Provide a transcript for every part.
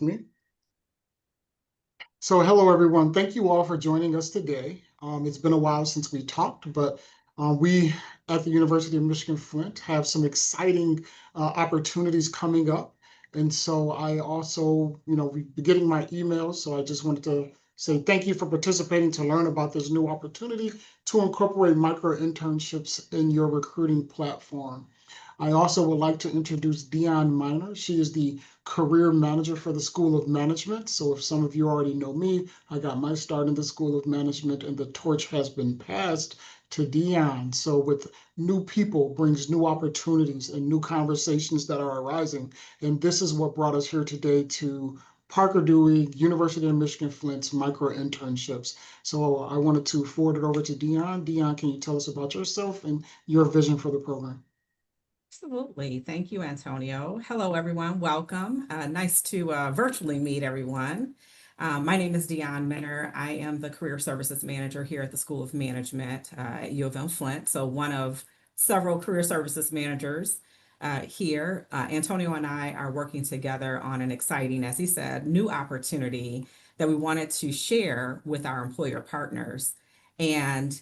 Me. So hello, everyone. Thank you all for joining us today. It's been a while since we talked, but we at the University of Michigan-Flint have some exciting opportunities coming up. And so I also, we're getting my emails, so I just wanted to say thank you for participating to learn about this new opportunity to incorporate micro-internships in your recruiting platform. I also would like to introduce Dion Miner. She is the career manager for the School of Management. So if some of you already know me, I got my start in the School of Management and the torch has been passed to Dion. So with new people brings new opportunities and new conversations that are arising. And this is what brought us here today to Parker Dewey, University of Michigan-Flint's micro-internships. So I wanted to forward it over to Dion. Dion, can you tell us about yourself and your vision for the program? Absolutely. Thank you, Antonio. Hello, everyone. Welcome. Nice to virtually meet everyone. My name is Dion Minner. I am the Career Services Manager here at the School of Management at U of M Flint. So one of several Career Services Managers here. Antonio and I are working together on an exciting, as he said, new opportunity that we wanted to share with our employer partners. And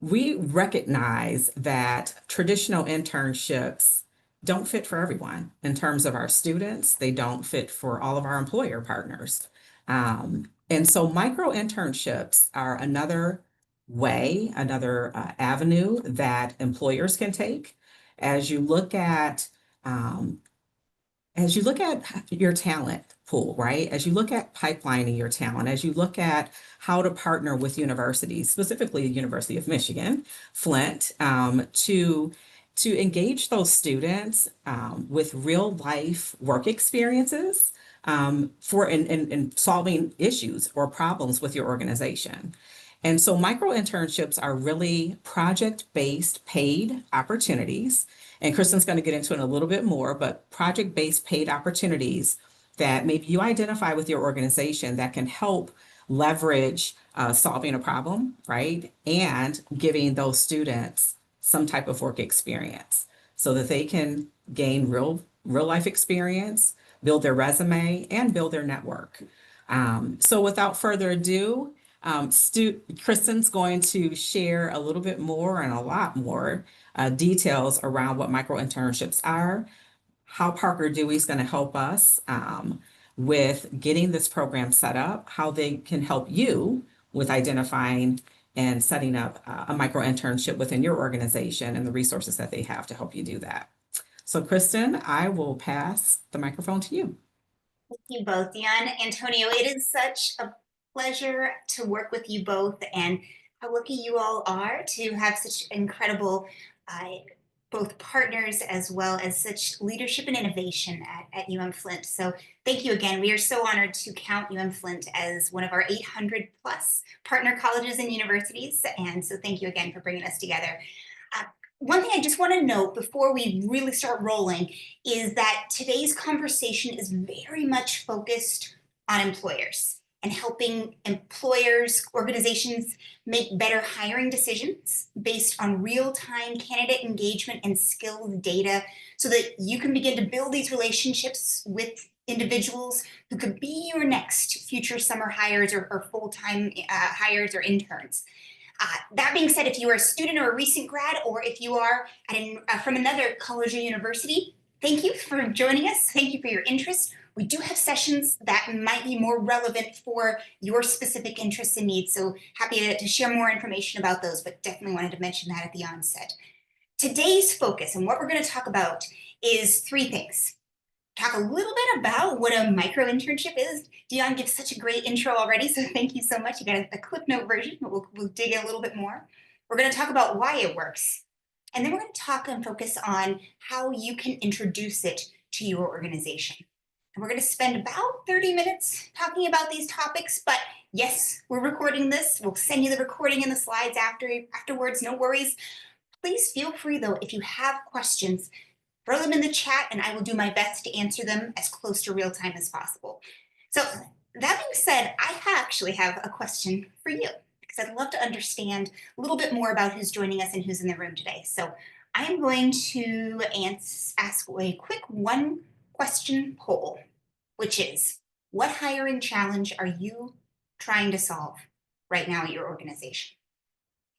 we recognize that traditional internships don't fit for everyone in terms of our students. They don't fit for all of our employer partners. And so micro internships are another way, another avenue that employers can take as you look at um, as you look at your talent pool, right? As you look at pipelining your talent, as you look at how to partner with universities, specifically the University of Michigan, Flint, to engage those students with real life work experiences for in solving issues or problems with your organization. And so micro internships are really project-based paid opportunities. And Kristen's going to get into it a little bit more, but project-based paid opportunities that maybe you identify with your organization that can help leverage solving a problem, right? And giving those students some type of work experience so that they can gain real life experience, build their resume, and build their network. So without further ado, Kristen's going to share a little bit more and a lot more details around what micro internships are, how Parker Dewey is going to help us with getting this program set up, how they can help you with identifying and setting up a micro internship within your organization and the resources that they have to help you do that. So, Kristen, I will pass the microphone to you. Thank you both, Dion. Antonio, it is such a pleasure to work with you both, and how lucky you all are to have such incredible both partners as well as such leadership and innovation at UM Flint. So thank you again. We are so honored to count UM Flint as one of our 800 plus partner colleges and universities. And so thank you again for bringing us together. One thing I just want to note before we really start rolling is that today's conversation is very much focused on employers and helping employers, organizations make better hiring decisions based on real-time candidate engagement and skills data so that you can begin to build these relationships with individuals who could be your next future summer hires or full-time hires or interns. That being said, if you are a student or a recent grad, or if you are from another college or university, thank you for joining us. Thank you for your interest. We do have sessions that might be more relevant for your specific interests and needs. So happy to share more information about those, but definitely wanted to mention that at the onset. Today's focus and what we're going to talk about is three things. Talk a little bit about what a micro internship is. Dion gives such a great intro already, so thank you so much. You got a clip note version, but we'll dig in a little bit more. We're going to talk about why it works. And then we're going to talk and focus on how you can introduce it to your organization. And we're going to spend about 30 minutes talking about these topics, but yes, we're recording this. We'll send you the recording and the slides afterwards, no worries. Please feel free though, if you have questions, throw them in the chat and I will do my best to answer them as close to real time as possible. So that being said, I actually have a question for you because I'd love to understand a little bit more about who's joining us and who's in the room today. So I am going to ask a quick one question poll, which is, what hiring challenge are you trying to solve right now at your organization?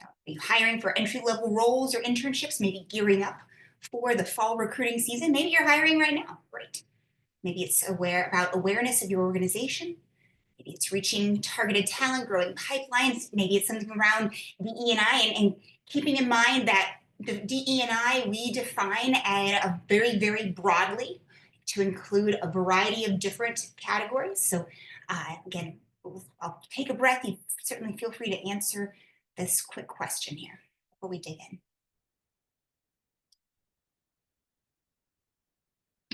Are you hiring for entry-level roles or internships, maybe gearing up for the fall recruiting season? Maybe you're hiring right now. Great. Maybe it's about awareness of your organization. Maybe it's reaching targeted talent, growing pipelines. Maybe it's something around DE&I and keeping in mind that the DE&I we define a very, very broadly to include a variety of different categories. So again, I'll take a breath. You certainly feel free to answer this quick question here before we dig in.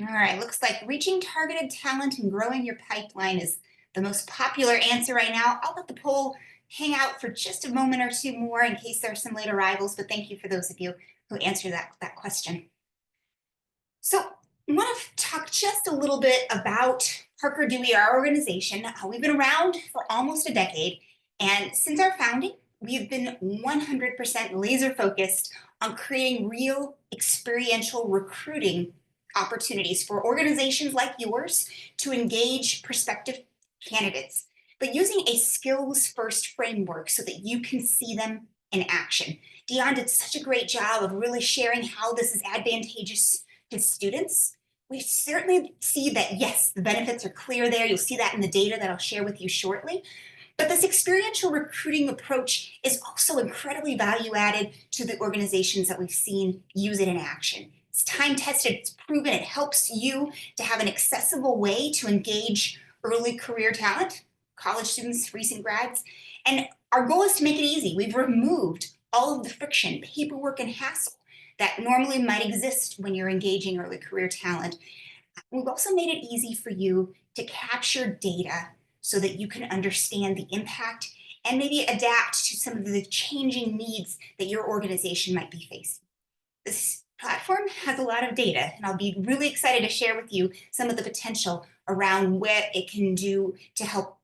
All right, looks like reaching targeted talent and growing your pipeline is the most popular answer right now. I'll let the poll hang out for just a moment or two more in case there are some late arrivals, but thank you for those of you who answered that question. So I want to talk just a little bit about Parker Dewey, our organization. We've been around for almost a decade, and since our founding, we've been 100% laser focused on creating real experiential recruiting opportunities for organizations like yours to engage prospective candidates, but using a skills-first framework so that you can see them in action. Dion did such a great job of really sharing how this is advantageous to students. We certainly see that, yes, the benefits are clear there. You'll see that in the data that I'll share with you shortly. But this experiential recruiting approach is also incredibly value added to the organizations that we've seen use it in action. It's time tested, it's proven, it helps you to have an accessible way to engage early career talent, college students, recent grads. And our goal is to make it easy. We've removed all of the friction, paperwork, and hassle that normally might exist when you're engaging early career talent. We've also made it easy for you to capture data so that you can understand the impact and maybe adapt to some of the changing needs that your organization might be facing. This platform has a lot of data, and I'll be really excited to share with you some of the potential around what it can do to help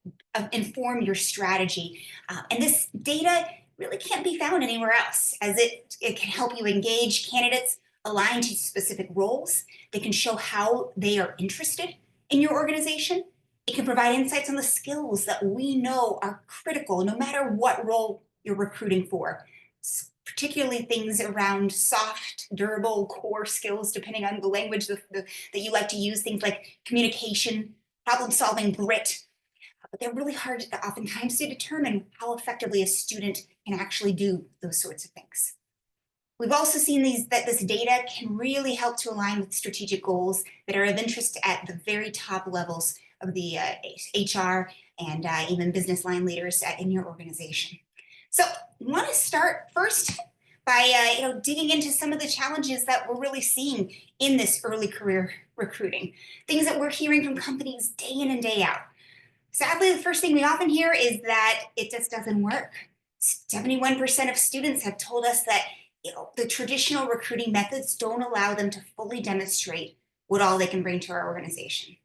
inform your strategy. And this data really can't be found anywhere else, as it can help you engage candidates aligned to specific roles. They can show how they are interested in your organization. It can provide insights on the skills that we know are critical no matter what role you're recruiting for, particularly things around soft, durable, core skills, depending on the language that you like to use, things like communication, problem solving, grit. But they're really hard oftentimes to determine how effectively a student can actually do those sorts of things. We've also seen that this data can really help to align with strategic goals that are of interest at the very top levels of the HR and even business line leaders in your organization. So I want to start first by digging into some of the challenges that we're really seeing in this early career recruiting, things that we're hearing from companies day in and day out. Sadly, the first thing we often hear is that it just doesn't work. 71% of students have told us that the traditional recruiting methods don't allow them to fully demonstrate what all they can bring to our organization.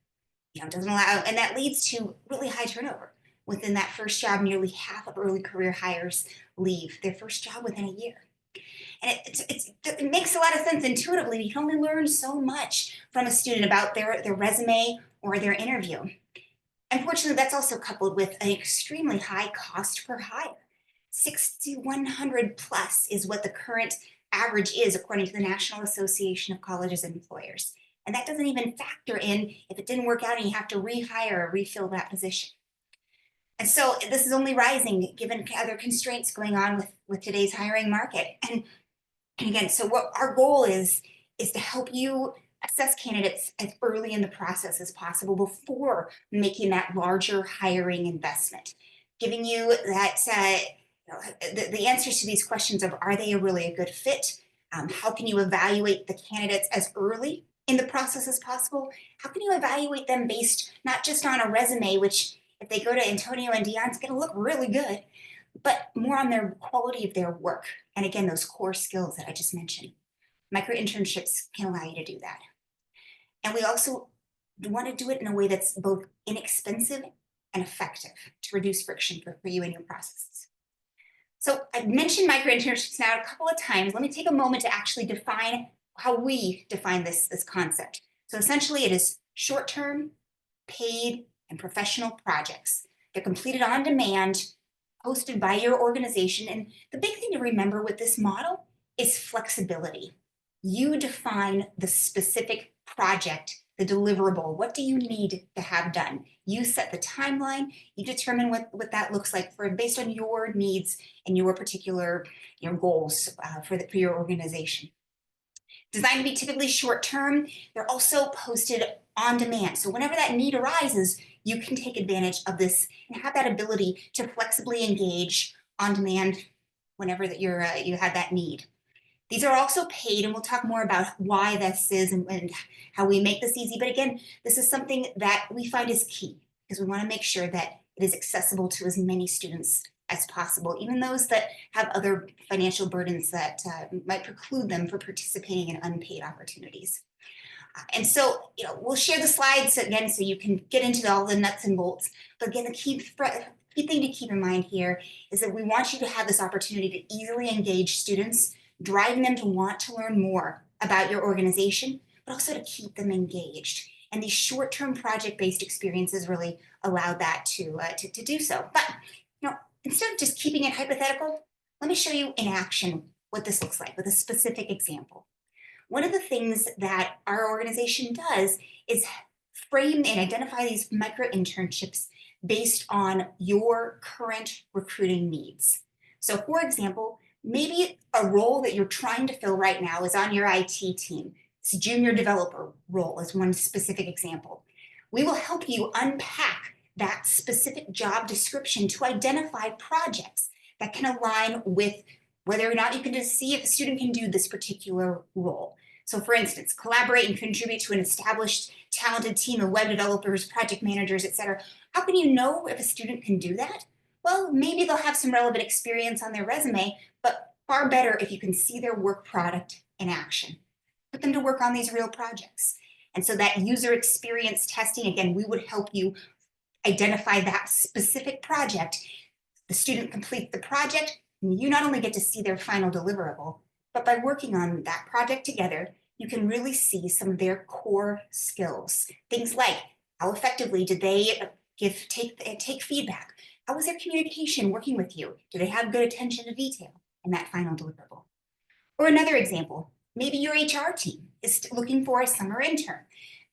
Doesn't allow, and that leads to really high turnover. Within that first job, nearly half of early career hires leave their first job within a year. And it makes a lot of sense intuitively. You can only learn so much from a student about their resume or their interview. Unfortunately, that's also coupled with an extremely high cost per hire. $6,100 plus is what the current average is according to the National Association of Colleges and Employers. And that doesn't even factor in if it didn't work out and you have to rehire or refill that position. And so this is only rising given other constraints going on with today's hiring market. And again, so what our goal is to help you assess candidates as early in the process as possible before making that larger hiring investment, giving you that the answers to these questions of, are they really a good fit? How can you evaluate the candidates as early in the process as possible? How can you evaluate them based not just on a resume, which if they go to Antonio and Dion, it's going to look really good, but more on their quality of their work. And again, those core skills that I just mentioned. Micro-internships can allow you to do that. And we also want to do it in a way that's both inexpensive and effective to reduce friction for you and your processes. So I've mentioned micro-internships now a couple of times. Let me take a moment to actually define how we define this concept. So essentially it is short-term, paid and professional projects. They're completed on demand, hosted by your organization. And the big thing to remember with this model is flexibility. You define the specific project, the deliverable. What do you need to have done? You set the timeline. You determine what that looks like based on your needs and your particular goals for your organization. Designed to be typically short term, they're also posted on demand. So whenever that need arises, you can take advantage of this and have that ability to flexibly engage on demand whenever that you have that need. These are also paid, and we'll talk more about why this is and how we make this easy. But again, this is something that we find is key because we want to make sure that it is accessible to as many students as possible, even those that have other financial burdens that might preclude them from participating in unpaid opportunities. And so, we'll share the slides again so you can get into all the nuts and bolts. But again, the key thing to keep in mind here is that we want you to have this opportunity to easily engage students, driving them to want to learn more about your organization, but also to keep them engaged. And these short-term project-based experiences really allow that to do so. But instead of just keeping it hypothetical, let me show you in action what this looks like with a specific example. One of the things that our organization does is frame and identify these micro-internships based on your current recruiting needs. So for example, maybe a role that you're trying to fill right now is on your IT team. It's a junior developer role is one specific example. We will help you unpack that specific job description to identify projects that can align with whether or not you can just see if a student can do this particular role. So for instance, collaborate and contribute to an established, talented team of web developers, project managers, et cetera. How can you know if a student can do that? Well, maybe they'll have some relevant experience on their resume, but far better if you can see their work product in action. Put them to work on these real projects. And so that user experience testing, again, we would help you identify that specific project. The student completes the project, and you not only get to see their final deliverable, but by working on that project together, you can really see some of their core skills. Things like how effectively did they take feedback? How was their communication working with you? Do they have good attention to detail in that final deliverable? Or another example, maybe your HR team is looking for a summer intern.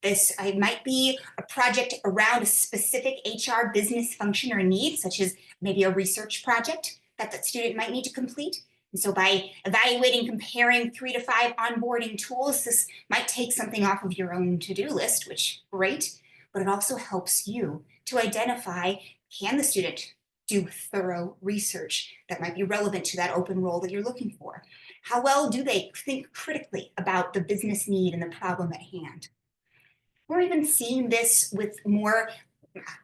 This might be a project around a specific HR business function or need, such as maybe a research project that the student might need to complete. And so by evaluating, comparing 3 to 5 onboarding tools, this might take something off of your own to-do list, which great, but it also helps you to identify, can the student do thorough research that might be relevant to that open role that you're looking for? How well do they think critically about the business need and the problem at hand? We're even seeing this with more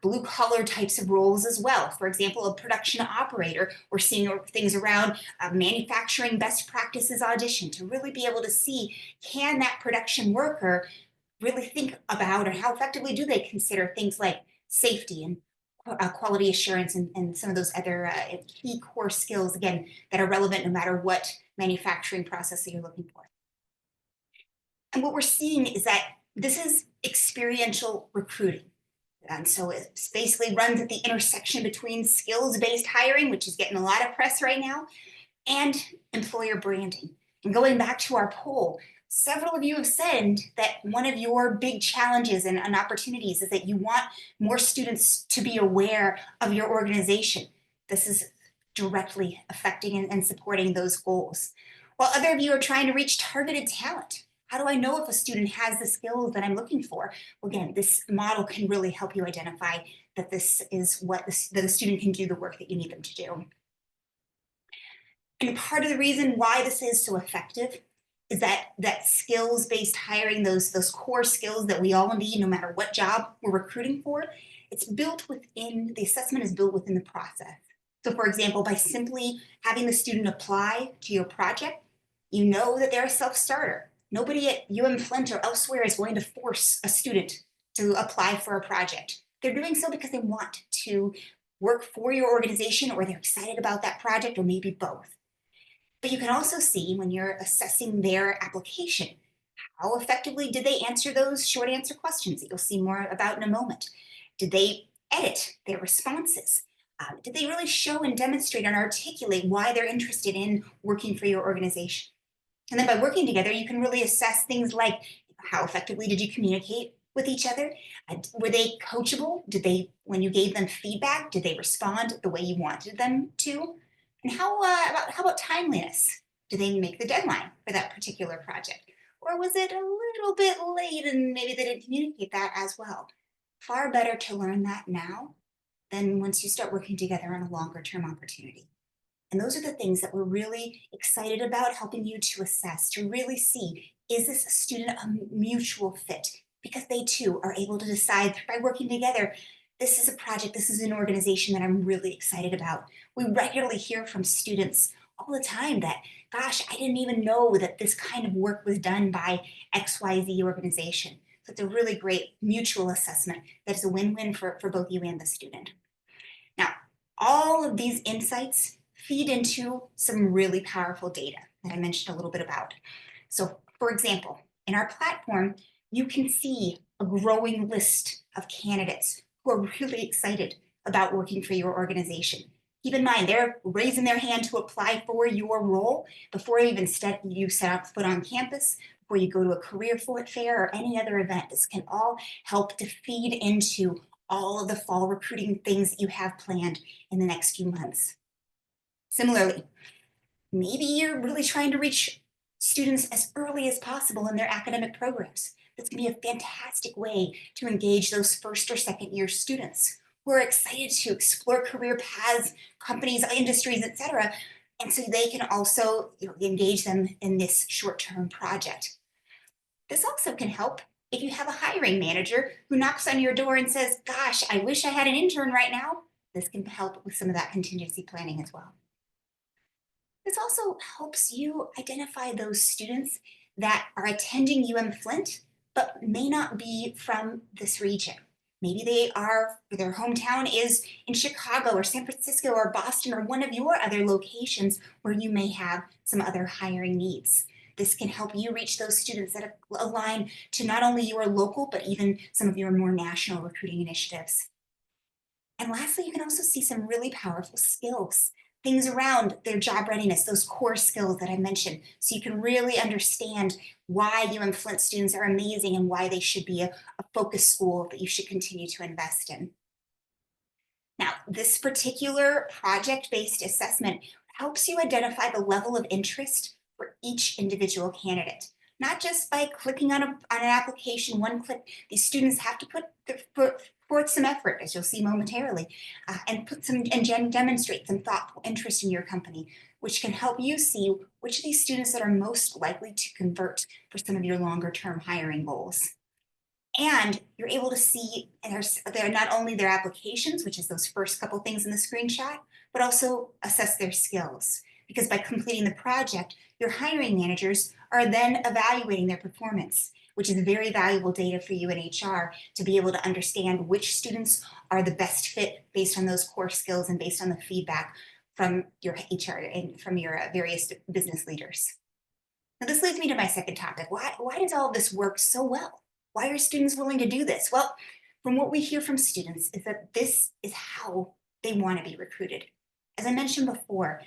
blue-collar types of roles as well. For example, a production operator, we're seeing things around manufacturing best practices audition to really be able to see, can that production worker really think about, or how effectively do they consider things like safety and quality assurance and some of those other key core skills, again, that are relevant no matter what manufacturing process that you're looking for. And what we're seeing is that this is experiential recruiting. And so it basically runs at the intersection between skills-based hiring, which is getting a lot of press right now, and employer branding. And going back to our poll, several of you have said that one of your big challenges and opportunities is that you want more students to be aware of your organization. This is directly affecting and supporting those goals. While other of you are trying to reach targeted talent. How do I know if a student has the skills that I'm looking for? Well, again, this model can really help you identify that this is what the student can do the work that you need them to do. And part of the reason why this is so effective is that skills-based hiring, those core skills that we all need no matter what job we're recruiting for, it's built within, the assessment is built within the process. So for example, by simply having the student apply to your project, you know that they're a self-starter. Nobody at Flint or elsewhere is going to force a student to apply for a project. They're doing so because they want to work for your organization, or they're excited about that project, or maybe both. But you can also see when you're assessing their application, How effectively did they answer those short answer questions that you'll see more about in a moment? Did they edit their responses? Did they really show and demonstrate and articulate why they're interested in working for your organization? And then by working together, you can really assess things like how effectively did you communicate with each other? Were they coachable? Did they, when you gave them feedback, did they respond the way you wanted them to? And how about timeliness? Did they make the deadline for that particular project? Or was it a little bit late and maybe they didn't communicate that as well? Far better to learn that now than once you start working together on a longer term opportunity. And those are the things that we're really excited about helping you to assess, to really see, is this a student a mutual fit? Because they too are able to decide by working together, this is a project, this is an organization that I'm really excited about. We regularly hear from students all the time that, gosh, I didn't even know that this kind of work was done by XYZ organization. So it's a really great mutual assessment that is a win-win for both you and the student. Now, all of these insights feed into some really powerful data that I mentioned a little bit about. So, for example, in our platform, you can see a growing list of candidates who are really excited about working for your organization. Keep in mind, they're raising their hand to apply for your role before you set up foot on campus, before you go to a career fair or any other event. This can all help to feed into all of the fall recruiting things that you have planned in the next few months. Similarly, maybe you're really trying to reach students as early as possible in their academic programs. This can be a fantastic way to engage those first or second year students who are excited to explore career paths, companies, industries, etc. And so they can also engage them in this short-term project. This also can help if you have a hiring manager who knocks on your door and says, gosh, I wish I had an intern right now. This can help with some of that contingency planning as well. This also helps you identify those students that are attending Flint, but may not be from this region. Maybe their hometown is in Chicago or San Francisco or Boston or one of your other locations where you may have some other hiring needs. This can help you reach those students that align to not only your local, but even some of your more national recruiting initiatives. And lastly, you can also see some really powerful skills, things around their job readiness, those core skills that I mentioned, so you can really understand why Flint students are amazing and why they should be a focus school that you should continue to invest in. Now, this particular project-based assessment helps you identify the level of interest for each individual candidate. Not just by clicking on an application, one click. These students have to put forth some effort, as you'll see momentarily, and demonstrate some thoughtful interest in your company, which can help you see which of these students that are most likely to convert for some of your longer term hiring goals. And you're able to see they're not only their applications, which is those first couple things in the screenshot, but also assess their skills. Because by completing the project, your hiring managers are then evaluating their performance, which is very valuable data for you in HR to be able to understand which students are the best fit based on those core skills and based on the feedback from your HR and from your various business leaders. Now, this leads me to my second topic. Why does all of this work so well? Why are students willing to do this? Well, from what we hear from students is that this is how they want to be recruited. As I mentioned before,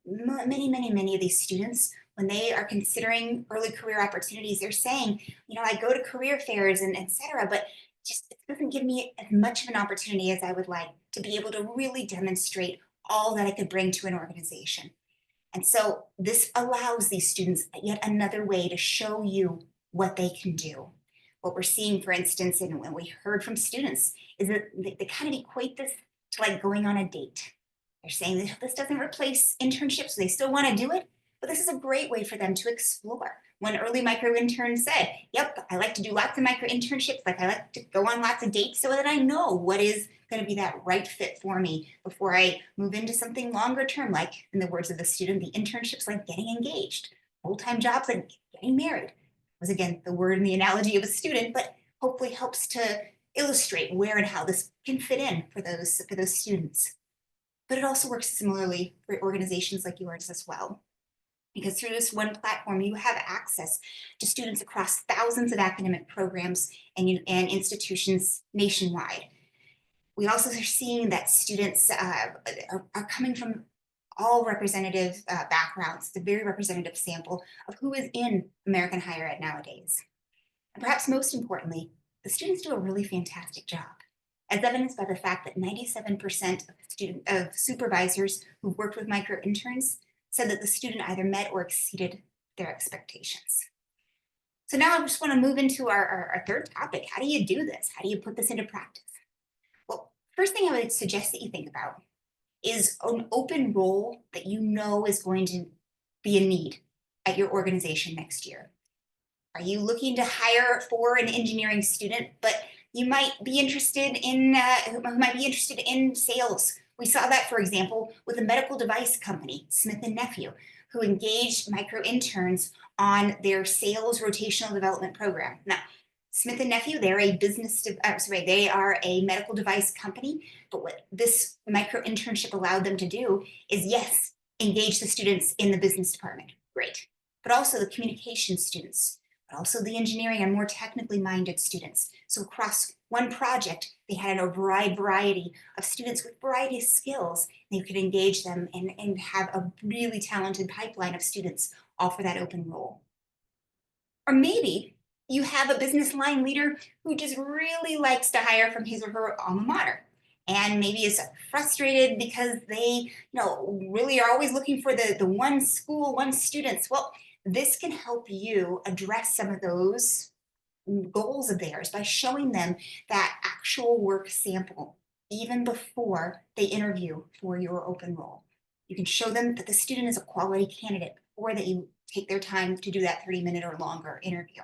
many of these students, when they are considering early career opportunities, they're saying, I go to career fairs and et cetera, but it doesn't give me as much of an opportunity as I would like to be able to really demonstrate all that I could bring to an organization. And so this allows these students yet another way to show you what they can do. What we're seeing, for instance, and when we heard from students, is that they kind of equate this to like going on a date. They're saying that this doesn't replace internships, so they still want to do it, but this is a great way for them to explore. One early micro intern said, yep, I like to do lots of micro internships, like I like to go on lots of dates so that I know what is going to be that right fit for me before I move into something longer term, like in the words of the student, the internships like getting engaged, full-time jobs like getting married. Was again the word and the analogy of a student, but hopefully helps to illustrate where and how this can fit in for those students. But it also works similarly for organizations like yours as well. because through this one platform, you have access to students across thousands of academic programs and institutions nationwide. We also are seeing that students are coming from all representative backgrounds. It's a very representative sample of who is in American higher ed nowadays. And perhaps most importantly, the students do a really fantastic job, as evidenced by the fact that 97% of supervisors who worked with micro-interns said that the student either met or exceeded their expectations. So now I just want to move into our third topic. How do you do this? How do you put this into practice? Well, first thing I would suggest that you think about is an open role that you know is going to be a need at your organization next year. Are you looking to hire for an engineering student, but you might be interested in sales? We saw that, for example, with a medical device company, Smith & Nephew, who engaged micro-interns on their sales rotational development program. Now, Smith & Nephew, they're a they are a medical device company, but what this micro-internship allowed them to do is, yes, engage the students in the business department, great, but also the communication students, but also the engineering and more technically minded students. So across one project, they had a variety of students with variety of skills. They could engage them and have a really talented pipeline of students all for that open role. Or maybe you have a business line leader who just really likes to hire from his or her alma mater, and maybe is frustrated because they really are always looking for the one school, one students. Well, this can help you address some of those goals of theirs by showing them that actual work sample even before they interview for your open role. You can show them that the student is a quality candidate before that you take their time to do that 30-minute or longer interview.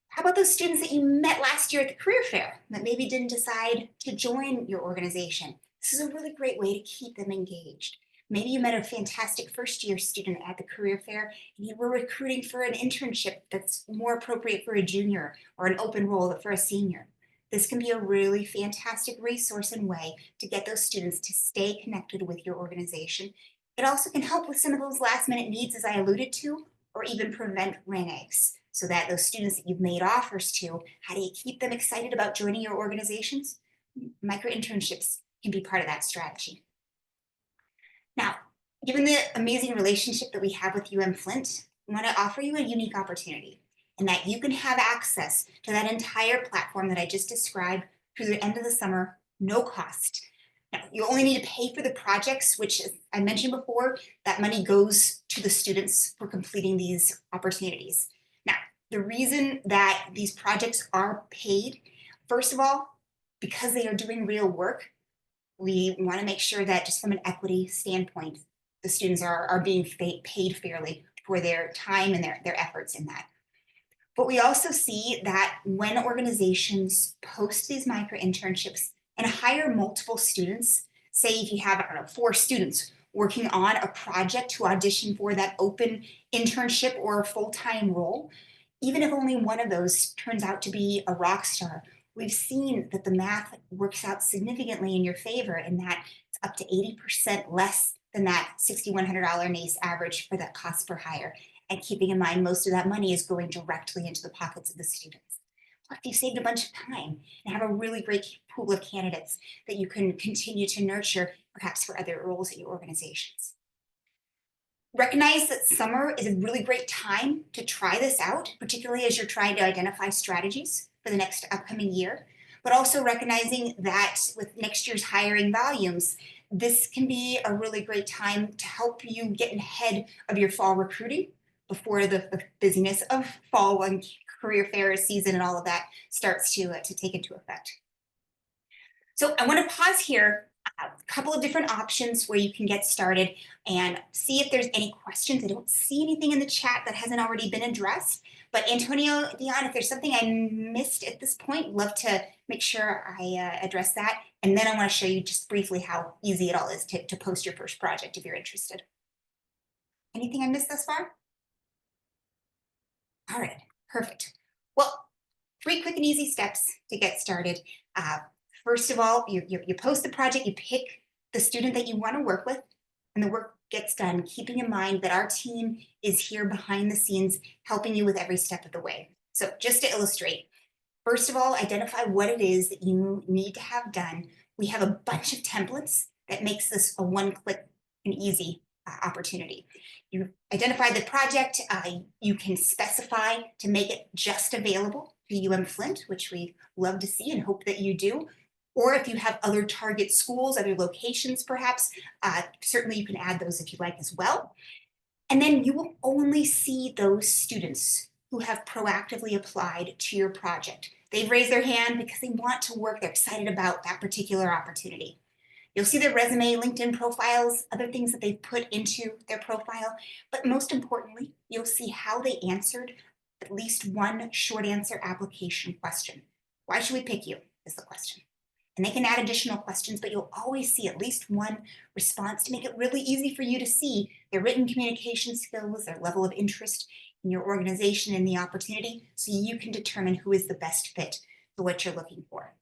How about those students that you met last year at the career fair that maybe didn't decide to join your organization? This is a really great way to keep them engaged. Maybe you met a fantastic first-year student at the career fair and you were recruiting for an internship that's more appropriate for a junior or an open role for a senior. This can be a really fantastic resource and way to get those students to stay connected with your organization. It also can help with some of those last-minute needs, as I alluded to, or even prevent reneges, so that those students that you've made offers to, how do you keep them excited about joining your organizations? Micro-internships can be part of that strategy. Now, given the amazing relationship that we have with UM-Flint, I want to offer you a unique opportunity in that you can have access to that entire platform that I just described through the end of the summer, no cost. Now, you only need to pay for the projects, which, as I mentioned before, that money goes to the students for completing these opportunities. Now, the reason that these projects are paid, first of all, because they are doing real work, we want to make sure that just from an equity standpoint, the students are being paid fairly for their time and their efforts in that. But we also see that when organizations post these micro-internships and hire multiple students, say if you have, 4 students working on a project to audition for that open internship or full-time role, even if only one of those turns out to be a rock star, we've seen that the math works out significantly in your favor in that it's up to 80% less than that $6,100 NACE average for that cost per hire. And keeping in mind, most of that money is going directly into the pockets of the students. Plus, you've saved a bunch of time and have a really great pool of candidates that you can continue to nurture, perhaps for other roles at your organizations. Recognize that summer is a really great time to try this out, particularly as you're trying to identify strategies for the next upcoming year, but also recognizing that with next year's hiring volumes, this can be a really great time to help you get ahead of your fall recruiting before the busyness of fall and career fair season and all of that starts to take into effect. So I want to pause here, a couple of different options where you can get started and see if there's any questions. I don't see anything in the chat that hasn't already been addressed, but Antonio, Dion, if there's something I missed at this point, love to make sure I address that. And then I want to show you just briefly how easy it all is to post your first project if you're interested. Anything I missed thus far? All right, perfect. Well, 3 quick and easy steps to get started. First of all, you post the project, you pick the student that you want to work with. and the work gets done, keeping in mind that our team is here behind the scenes helping you with every step of the way. So just to illustrate, first of all, identify what it is that you need to have done. We have a bunch of templates that makes this a one-click and easy opportunity. You identify the project, you can specify to make it just available to Flint, which we love to see and hope that you do. Or if you have other target schools, other locations perhaps, certainly you can add those if you like as well. And then you will only see those students who have proactively applied to your project. They've raised their hand because they want to work, they're excited about that particular opportunity. You'll see their resume, LinkedIn profiles, other things that they've put into their profile, but most importantly, you'll see how they answered at least one short answer application question. Why should we pick you is the question. And they can add additional questions, but you'll always see at least one response to make it really easy for you to see their written communication skills, their level of interest in your organization and the opportunity, so you can determine who is the best fit for what you're looking for.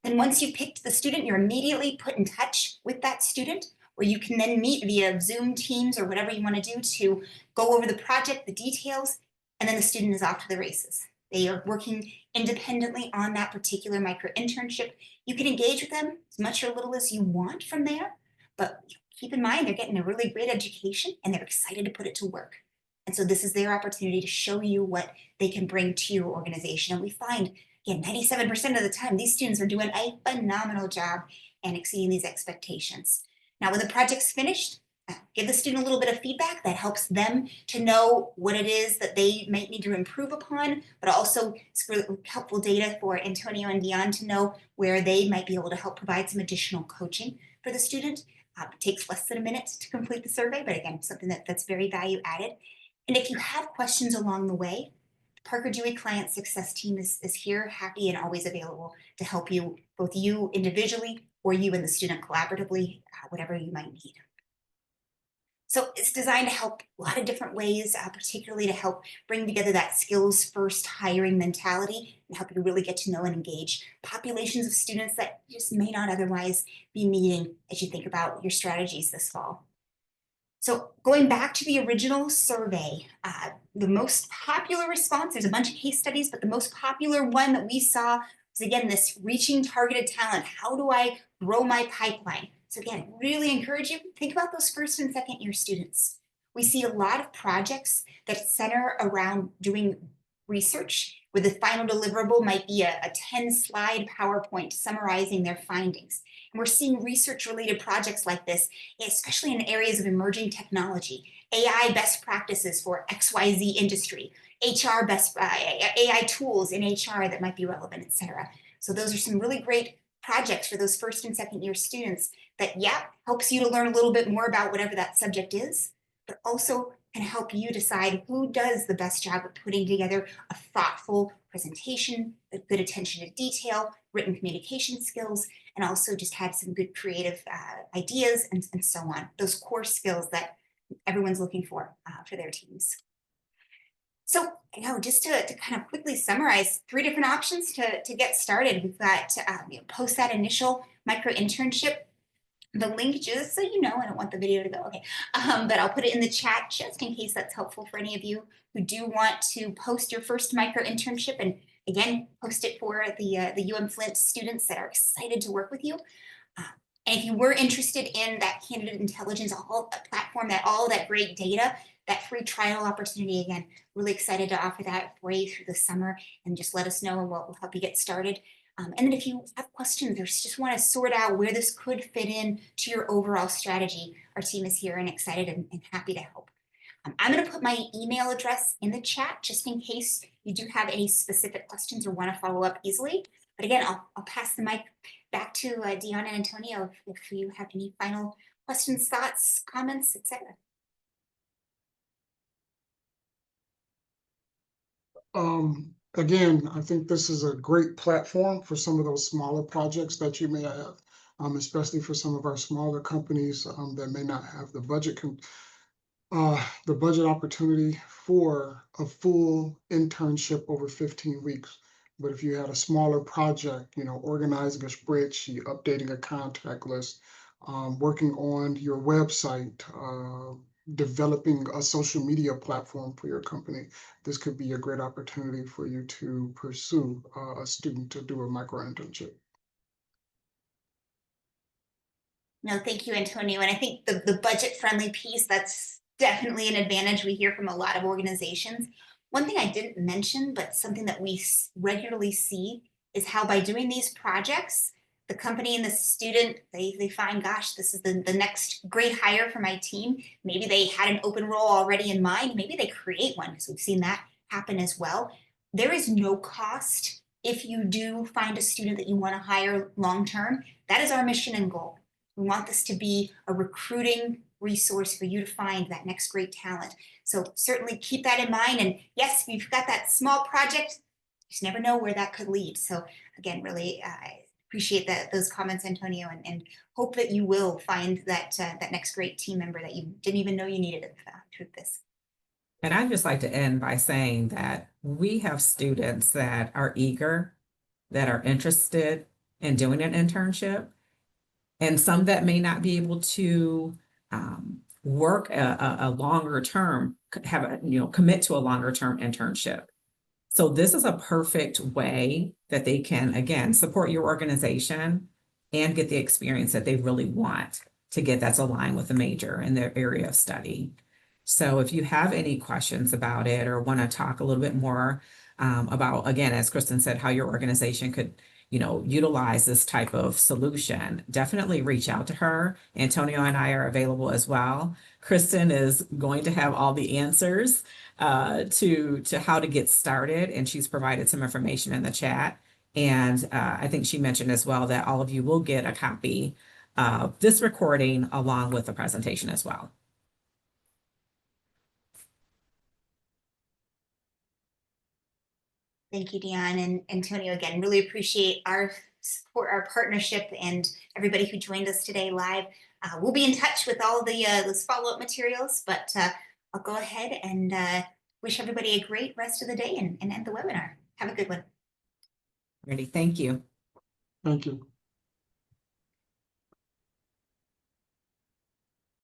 Then once you've picked the student, you're immediately put in touch with that student, where you can then meet via Zoom, Teams, or whatever you want to do to go over the project, the details, and then the student is off to the races. They are working independently on that particular micro-internship. You can engage with them as much or little as you want from there, but keep in mind they're getting a really great education and they're excited to put it to work. And so this is their opportunity to show you what they can bring to your organization. And we find, again, 97% of the time, these students are doing a phenomenal job and exceeding these expectations. Now, when the project's finished, give the student a little bit of feedback that helps them to know what it is that they might need to improve upon, but also it's really helpful data for Antonio and Dion to know where they might be able to help provide some additional coaching for the student. It takes less than a minute to complete the survey, but again, something that's very value added. And if you have questions along the way, the Parker Dewey Client Success Team is here, happy and always available to help you, both you individually or you and the student collaboratively, whatever you might need. So it's designed to help a lot of different ways, particularly to help bring together that skills first hiring mentality and help you really get to know and engage populations of students that you just may not otherwise be meeting as you think about your strategies this fall. So going back to the original survey, the most popular response, there's a bunch of case studies, but the most popular one that we saw was, again, this reaching targeted talent. How do I grow my pipeline? So again, really encourage you, think about those first and second year students. We see a lot of projects that center around doing research where the final deliverable might be a 10-slide PowerPoint summarizing their findings. And we're seeing research-related projects like this, especially in areas of emerging technology, AI best practices for XYZ industry, HR best AI tools in HR that might be relevant, et cetera. So those are some really great projects for those first and second year students that, yeah, helps you to learn a little bit more about whatever that subject is, but also can help you decide who does the best job of putting together a thoughtful presentation, a good attention to detail, written communication skills, and also just have some good creative ideas and so on. Those core skills that everyone's looking for their teams. So, just to kind of quickly summarize, 3 different options to get started. We've got post that initial micro-internship. The link, just so you know, I don't want the video to go, okay, but I'll put it in the chat just in case that's helpful for any of you who do want to post your first micro-internship, and again, post it for the Flint students that are excited to work with you. And if you were interested in that candidate intelligence platform, all that great data, that free trial opportunity, again, really excited to offer that for you through the summer, and just let us know and we'll help you get started. And then if you have questions or just want to sort out where this could fit in to your overall strategy, our team is here and excited and happy to help. I'm going to put my email address in the chat just in case you do have any specific questions or want to follow up easily. But again, I'll pass the mic back to Dion and Antonio if you have any final questions, thoughts, comments, etc. Again, I think this is a great platform for some of those smaller projects that you may have, especially for some of our smaller companies that may not have the budget opportunity for a full internship over 15 weeks. But if you had a smaller project, organizing a spreadsheet, updating a contact list, working on your website, developing a social media platform for your company, this could be a great opportunity for you to pursue a student to do a micro-internship. No, thank you, Antonio. And I think the budget-friendly piece, that's definitely an advantage we hear from a lot of organizations. One thing I didn't mention, but something that we regularly see, is how by doing these projects, the company and the student, they find, gosh, this is the next great hire for my team. Maybe they had an open role already in mind. Maybe they create one, because we've seen that happen as well. There is no cost if you do find a student that you want to hire long-term. That is our mission and goal. We want this to be a recruiting resource for you to find that next great talent. So certainly keep that in mind. And yes, if you've got that small project, you just never know where that could lead. So again, really appreciate those comments, Antonio, and hope that you will find that that next great team member that you didn't even know you needed through this. And I'd just like to end by saying that we have students that are eager, that are interested in doing an internship, and some that may not be able to work a longer term, commit to a longer term internship. So this is a perfect way that they can, again, support your organization and get the experience that they really want to get that's aligned with the major in their area of study. So if you have any questions about it or want to talk a little bit more about, again, as Kristen said, how your organization could utilize this type of solution, definitely reach out to her. Antonio and I are available as well. Kristen is going to have all the answers to how to get started, and she's provided some information in the chat. And I think she mentioned as well that all of you will get a copy of this recording along with the presentation as well. Thank you, Dion and Antonio. Again, really appreciate our support, our partnership, and everybody who joined us today live. We'll be in touch with all the those follow-up materials, but I'll go ahead and wish everybody a great rest of the day and end the webinar. Have a good one. Ready? Thank you. Thank you.